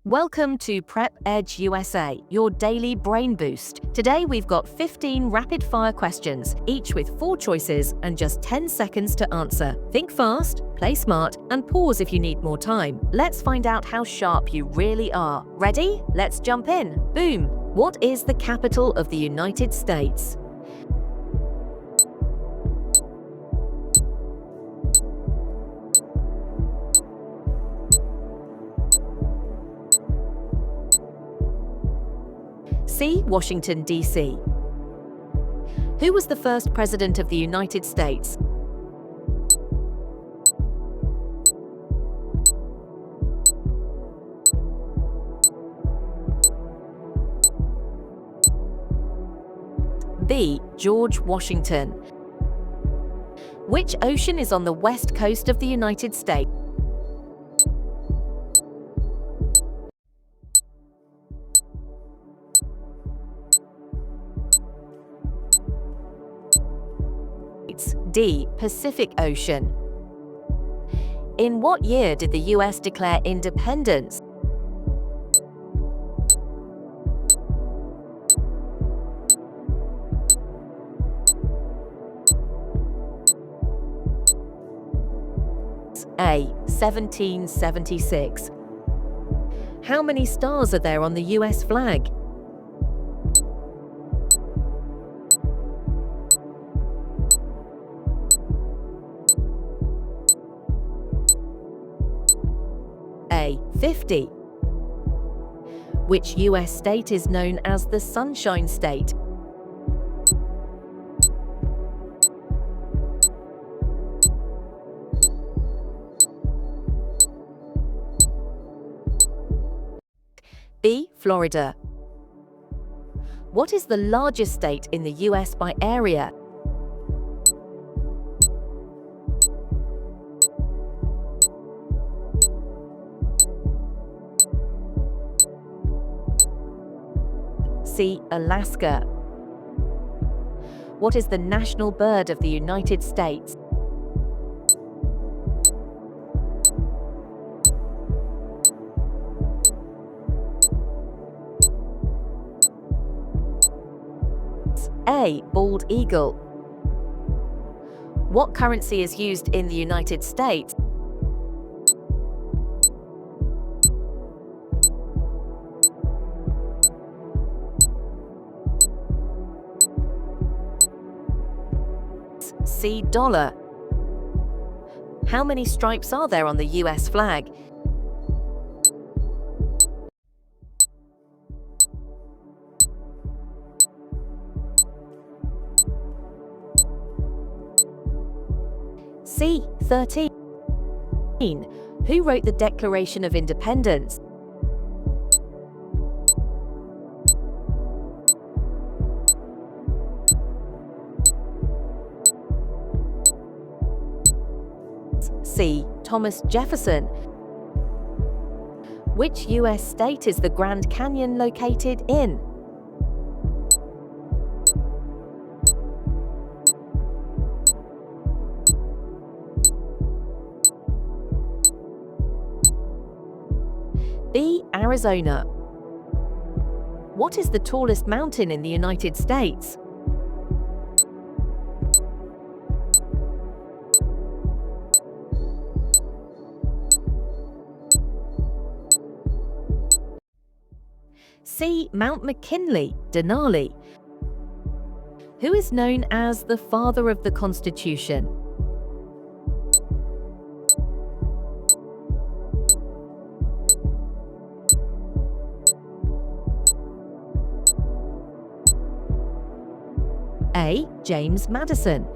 Welcome to Prep Edge USA, your daily brain boost. Today we've got 15 rapid-fire questions, each with 4 choices and just 10 seconds to answer. Think fast, play smart, and pause if you need more time. Let's find out how sharp you really are. Ready? Let's jump in. Boom! What is the capital of the United States? C. Washington, D.C. Who was the first president of the United States? B. George Washington. Which ocean is on the west coast of the United States? D. Pacific Ocean. In what year did the US declare independence? A. 1776. How many stars are there on the US flag? A. 50. Which US state is known as the Sunshine State? B. Florida. What is the largest state in the US by area? C. Alaska. What is the national bird of the United States? A. Bald eagle. What currency is used in the United States? C. Dollar. How many stripes are there on the US flag? C. 13. Who wrote the Declaration of Independence? C. Thomas Jefferson. Which US state is the Grand Canyon located in? B. Arizona. What is the tallest mountain in the United States? C. Mount McKinley, Denali. Who is known as the father of the Constitution? A. James Madison.